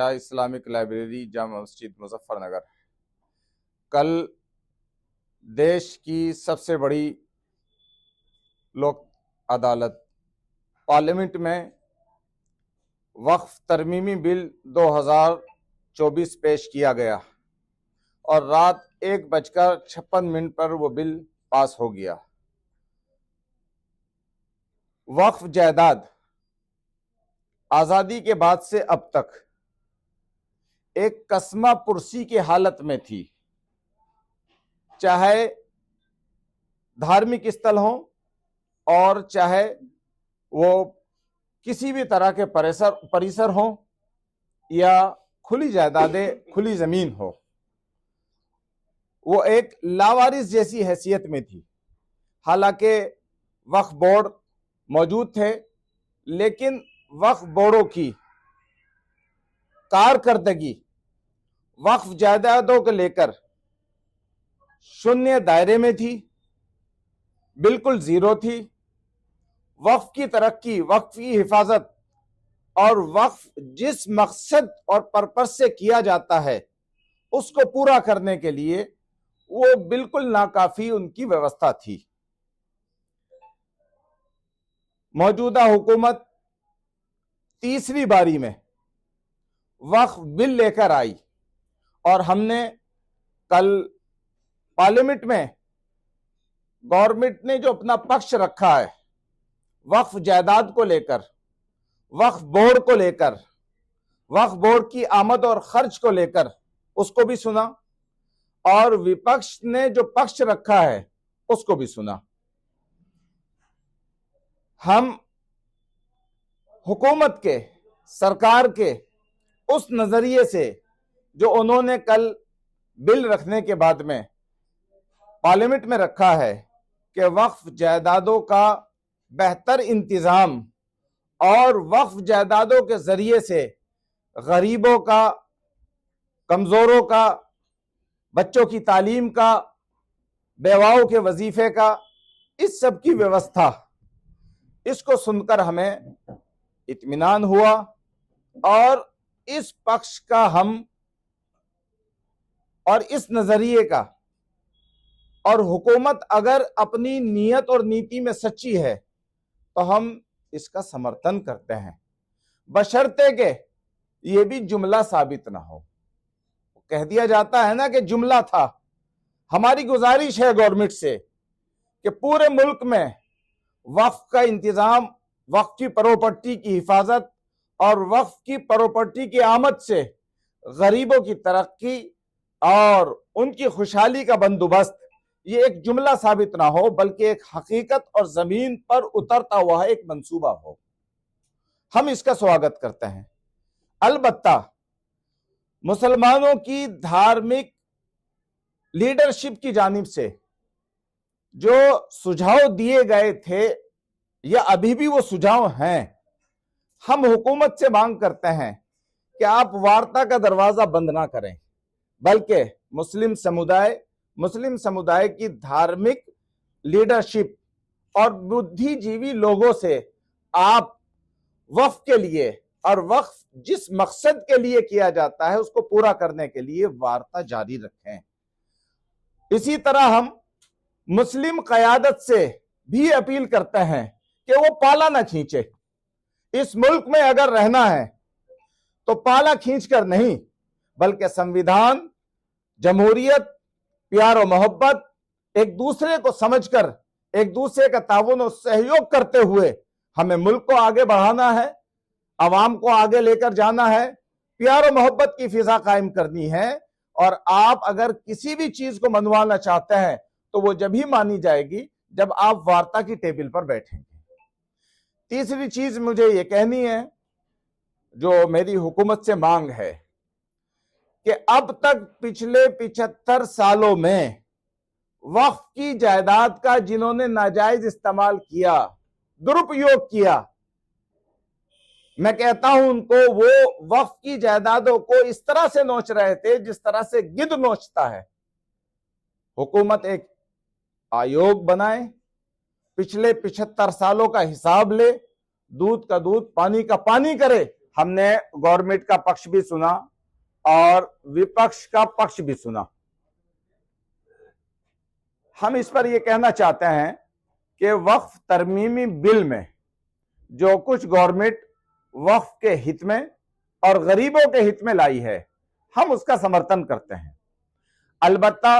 Shah Islamic library, Jama Masjid, Muzaffarnagar. कल देश की सबसे बड़ी लोक अदालत पार्लियामेंट में वक्फ तरमीमी बिल 2024 पेश किया गया और रात 1:56 पर वो बिल पास हो गया। वक्फ जायदाद आज़ादी के बाद से अब तक एक कसमा पुरसी की हालत में थी, चाहे धार्मिक स्थल हो और चाहे वो किसी भी तरह के परिसर हो या खुली जायदादें, खुली जमीन हो। वो एक लावारिस जैसी हैसियत में थी। हालांकि वक्फ बोर्ड मौजूद थे, लेकिन वक्फ बोर्डों की कारकर्दगी वक्फ जायदादों को लेकर शून्य दायरे में थी, बिल्कुल जीरो थी। वक्फ की तरक्की, वक्फ की हिफाजत और वक्फ जिस मकसद और पर्पस से किया जाता है उसको पूरा करने के लिए वो बिल्कुल नाकाफी उनकी व्यवस्था थी। मौजूदा हुकूमत तीसरी बारी में वक्फ बिल लेकर आई और हमने कल पार्लियामेंट में गवर्नमेंट ने जो अपना पक्ष रखा है वक्फ जायदाद को लेकर, वक्फ बोर्ड को लेकर, वक्फ बोर्ड की आमद और खर्च को लेकर, उसको भी सुना और विपक्ष ने जो पक्ष रखा है उसको भी सुना। हम हुकूमत के, सरकार के उस नजरिए से जो उन्होंने कल बिल रखने के बाद में पार्लियामेंट में रखा है कि वक्फ जायदादों का बेहतर इंतजाम और वक्फ जायदादों के जरिए से गरीबों का, कमजोरों का, बच्चों की तालीम का, बेवाओं के वजीफे का, इस सब की व्यवस्था, इसको सुनकर हमें इत्मीनान हुआ और इस पक्ष का हम और इस नजरिए का, और हुकूमत अगर अपनी नीयत और नीति में सच्ची है तो हम इसका समर्थन करते हैं, बशर्ते के ये भी जुमला साबित ना हो। कह दिया जाता है ना कि जुमला था। हमारी गुजारिश है गवर्नमेंट से कि पूरे मुल्क में वक्फ का इंतजाम, वक्फ की प्रॉपर्टी की हिफाजत और वक्फ की प्रॉपर्टी की आमद से गरीबों की तरक्की और उनकी खुशहाली का बंदोबस्त ये एक जुमला साबित ना हो, बल्कि एक हकीकत और जमीन पर उतरता हुआ एक मंसूबा हो। हम इसका स्वागत करते हैं। अलबत्ता मुसलमानों की धार्मिक लीडरशिप की जानिब से जो सुझाव दिए गए थे या अभी भी वो सुझाव हैं, हम हुकूमत से मांग करते हैं कि आप वार्ता का दरवाजा बंद ना करें, बल्कि मुस्लिम समुदाय की धार्मिक लीडरशिप और बुद्धिजीवी लोगों से आप वक्फ के लिए और वक्फ जिस मकसद के लिए किया जाता है उसको पूरा करने के लिए वार्ता जारी रखें। इसी तरह हम मुस्लिम क़यादत से भी अपील करते हैं कि वो पाला ना खींचे। इस मुल्क में अगर रहना है तो पाला खींचकर नहीं, बल्कि संविधान, जमहूरियत, प्यार और मोहब्बत, एक दूसरे को समझकर, एक दूसरे का ताउन और सहयोग करते हुए हमें मुल्क को आगे बढ़ाना है, अवाम को आगे लेकर जाना है, प्यार और मोहब्बत की फिजा कायम करनी है। और आप अगर किसी भी चीज को मनवाना चाहते हैं तो वो जब ही मानी जाएगी जब आप वार्ता की टेबल पर बैठेंगे। तीसरी चीज मुझे ये कहनी है, जो मेरी हुकूमत से मांग है, कि अब तक पिछले 75 सालों में वक्फ की जायदाद का जिन्होंने नाजायज इस्तेमाल किया, दुरुपयोग किया, मैं कहता हूं उनको, वो वक्फ की जायदादों को इस तरह से नोच रहे थे जिस तरह से गिद्ध नोचता है। हुकूमत एक आयोग बनाए, पिछले 75 सालों का हिसाब ले, दूध का दूध, पानी का पानी करे हमने गवर्नमेंट का पक्ष भी सुना और विपक्ष का पक्ष भी सुना। हम इस पर यह कहना चाहते हैं कि वक्फ तरमीमी बिल में जो कुछ गवर्नमेंट वक्फ के हित में और गरीबों के हित में लाई है, हम उसका समर्थन करते हैं। अलबत्ता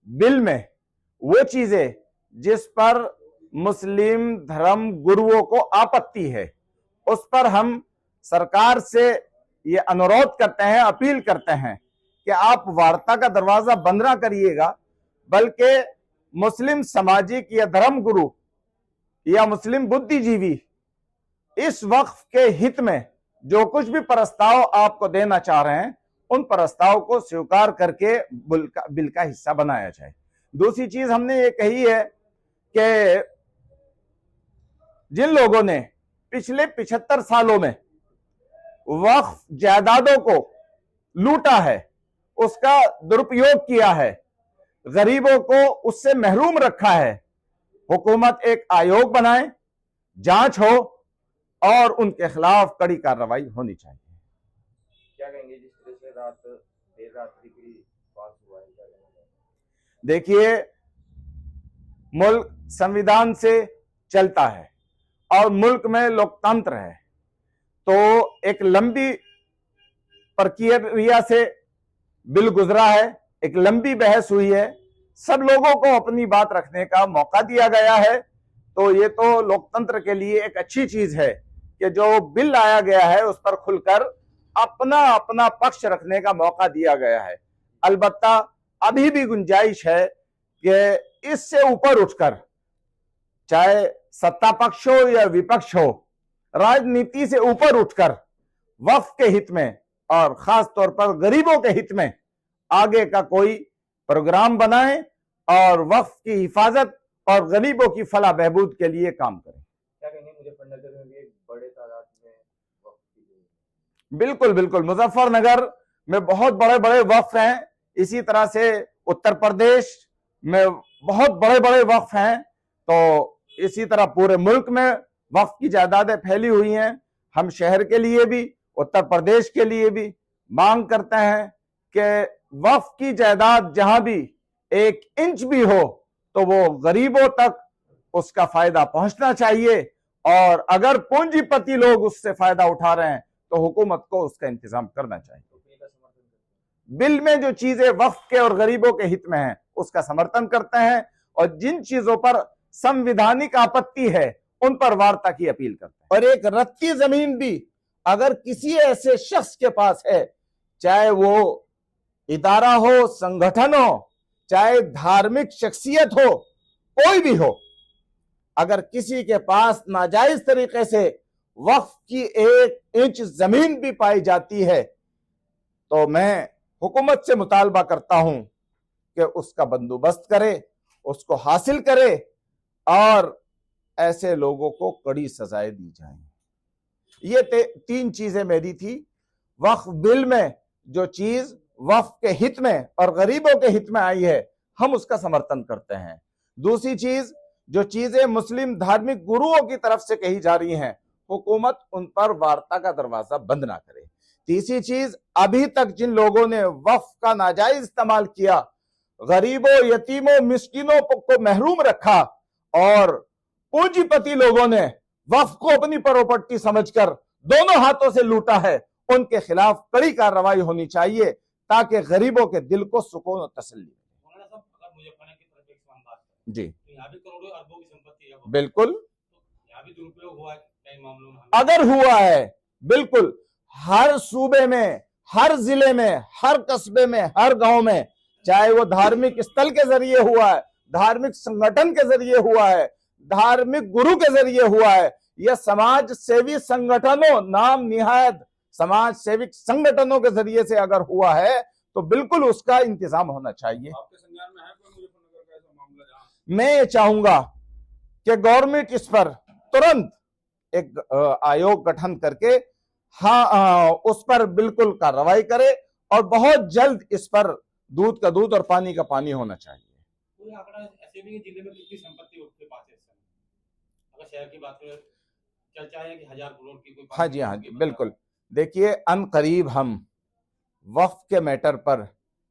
बिल में वो चीजें जिस पर मुस्लिम धर्म गुरुओं को आपत्ति है, उस पर हम सरकार से ये अनुरोध करते हैं, अपील करते हैं कि आप वार्ता का दरवाजा बंद ना करिएगा, बल्कि मुस्लिम सामाजिक या धर्म गुरु या मुस्लिम बुद्धिजीवी इस वक्फ के हित में जो कुछ भी प्रस्ताव आपको देना चाह रहे हैं, उन प्रस्ताव को स्वीकार करके बिल का हिस्सा बनाया जाए। दूसरी चीज हमने ये कही है कि जिन लोगों ने पिछले 75 सालों में वक्फ जायदादों को लूटा है, उसका दुरुपयोग किया है, गरीबों को उससे महरूम रखा है, हुकूमत एक आयोग बनाए, जांच हो और उनके खिलाफ कड़ी कार्रवाई होनी चाहिए। क्या कहेंगे जिस तरह से देर रात डिग्री पास हुआ है, क्या कहेंगे? देखिए, मुल्क संविधान से चलता है और मुल्क में लोकतंत्र है, तो एक लंबी प्रक्रिया से बिल गुजरा है, एक लंबी बहस हुई है, सब लोगों को अपनी बात रखने का मौका दिया गया है। तो ये तो लोकतंत्र के लिए एक अच्छी चीज है कि जो बिल लाया गया है उस पर खुलकर अपना अपना पक्ष रखने का मौका दिया गया है। अलबत्ता अभी भी गुंजाइश है कि इससे ऊपर उठकर, चाहे सत्ता पक्ष हो या विपक्ष हो, राजनीति से ऊपर उठकर वक्फ के हित में और खास तौर पर गरीबों के हित में आगे का कोई प्रोग्राम बनाए और वक्फ की हिफाजत और गरीबों की फलाह बहबूद के लिए काम करें। क्या कहेंगे मुजफ्फरनगर में भी एक बड़े तादाद में वक्फ की? बिल्कुल बिल्कुल, मुजफ्फरनगर में बहुत बड़े बड़े वक्फ हैं, इसी तरह से उत्तर प्रदेश में बहुत बड़े बड़े वक्फ हैं, तो इसी तरह पूरे मुल्क में वक्फ की जायदादें फैली हुई हैं। हम शहर के लिए भी, उत्तर प्रदेश के लिए भी मांग करते हैं कि वक्फ की जायदाद जहां भी 1 इंच भी हो तो वो गरीबों तक उसका फायदा पहुंचना चाहिए, और अगर पूंजीपति लोग उससे फायदा उठा रहे हैं तो हुकूमत को उसका इंतजाम करना चाहिए। बिल में जो चीजें वक्फ के और गरीबों के हित में हैं उसका समर्थन करते हैं, और जिन चीजों पर संवैधानिक आपत्ति है उन पर वार्ता की अपील करते हैं। और एक रत्ती जमीन भी अगर किसी ऐसे शख्स के पास है, चाहे वो इदारा हो, संगठन हो, चाहे धार्मिक शख्सियत हो, कोई भी हो, अगर किसी के पास नाजायज तरीके से वक्फ की 1 इंच जमीन भी पाई जाती है तो मैं हुकूमत से मुतालबा करता हूं कि उसका बंदोबस्त करे, उसको हासिल करे और ऐसे लोगों को कड़ी सजाएं दी जाएं। ये 3 चीजें मेरी थी। वक्फ बिल में जो चीज वक्फ के हित में और गरीबों के हित में आई है, हम उसका समर्थन करते हैं। दूसरी चीज, जो चीजें मुस्लिम धार्मिक गुरुओं की तरफ से कही जा रही हैं, हुकूमत उन पर वार्ता का दरवाजा बंद ना करे। तीसरी चीज, अभी तक जिन लोगों ने वक्फ का नाजायज इस्तेमाल किया, गरीबों, यतीमों, मिस्किनों को महरूम रखा और पूंजीपति लोगों ने वक्फ को अपनी प्रॉपर्टी समझकर दोनों हाथों से लूटा है, उनके खिलाफ कड़ी कार्रवाई होनी चाहिए ताकि गरीबों के दिल को सुकून और तसल्ली जी। तो यहाँ भी करोड़ों अरबों की संपत्ति है, बिल्कुल, तो यहाँ भी दुरुपयोग हुआ है कई मामलों में। अगर हुआ है, बिल्कुल, हर सूबे में, हर जिले में, हर कस्बे में, हर गांव में, चाहे वो धार्मिक स्थल के जरिए हुआ है, धार्मिक संगठन के जरिए हुआ है, धार्मिक गुरु के जरिए हुआ है, या समाज सेवी संगठनों, नाम निहायत समाज सेविक संगठनों के जरिए से अगर हुआ है तो बिल्कुल उसका इंतजाम होना चाहिए। आपके संज्ञान में है कोई मुजफ्फरनगर का ऐसा मामला जहां? मैं ये चाहूंगा कि गवर्नमेंट इस पर तुरंत एक आयोग गठन करके उस पर बिल्कुल कार्रवाई करे और बहुत जल्द इस पर दूध का दूध और पानी का पानी होना चाहिए। कोई आंकड़ा ऐसे भी जिले में कितनी संपत्ति उसके पास है? अगर शहर की बात करें, चर्चा है कि 1000 करोड़ की कोई। हाँ जी, हाँ जी, बिल्कुल। देखिए, अनकरीब हम वक्फ के मैटर पर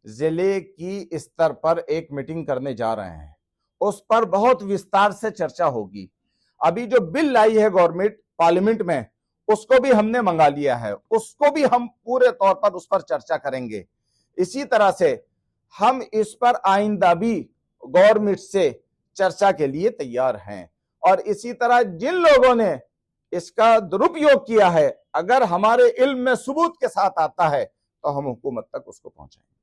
जिले की स्तर पर एक मीटिंग करने जा रहे हैं। उस पर बहुत विस्तार से चर्चा होगी। अभी जो बिल लाई है गवर्नमेंट पार्लियामेंट में, उसको भी हमने मंगा लिया है, उसको भी हम पूरे तौर पर उस पर चर्चा करेंगे। इसी तरह से हम इस पर आइंदा भी गवर्नमेंट से चर्चा के लिए तैयार हैं। और इसी तरह जिन लोगों ने इसका दुरुपयोग किया है, अगर हमारे इल्म में सबूत के साथ आता है तो हम हुकूमत तक उसको पहुंचाएंगे।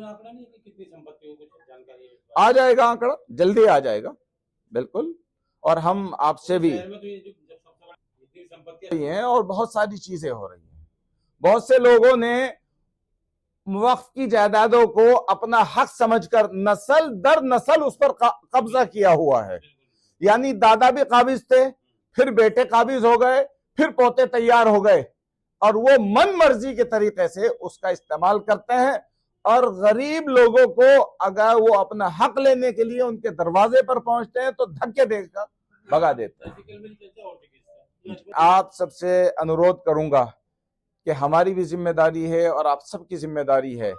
आंकड़ा नहीं कि कितनी संपत्ति हो, कुछ जानकारी है? आ जाएगा आंकड़ा, जल्दी आ जाएगा, बिल्कुल। और हम आपसे भी हैं, और बहुत सारी चीजें हो रही हैं। बहुत से लोगों ने वक्फ की जायदादों को अपना हक समझकर नस्ल दर नस्ल उस पर कब्जा किया हुआ है। यानी दादा भी काबिज थे, फिर बेटे काबिज हो गए, फिर पोते तैयार हो गए, और वो मन मर्जी के तरीके से उसका इस्तेमाल करते हैं। और गरीब लोगों को अगर वो अपना हक लेने के लिए उनके दरवाजे पर पहुंचते हैं तो धक्के देकर भगा देते हैं। आप सबसे अनुरोध करूंगा कि हमारी भी जिम्मेदारी है और आप सबकी जिम्मेदारी है,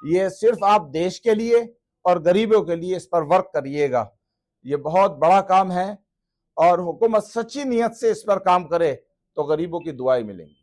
ये सिर्फ आप देश के लिए और गरीबों के लिए इस पर वर्क करिएगा। ये बहुत बड़ा काम है, और हुकूमत सच्ची नियत से इस पर काम करे तो गरीबों की दुआएं मिलेंगी।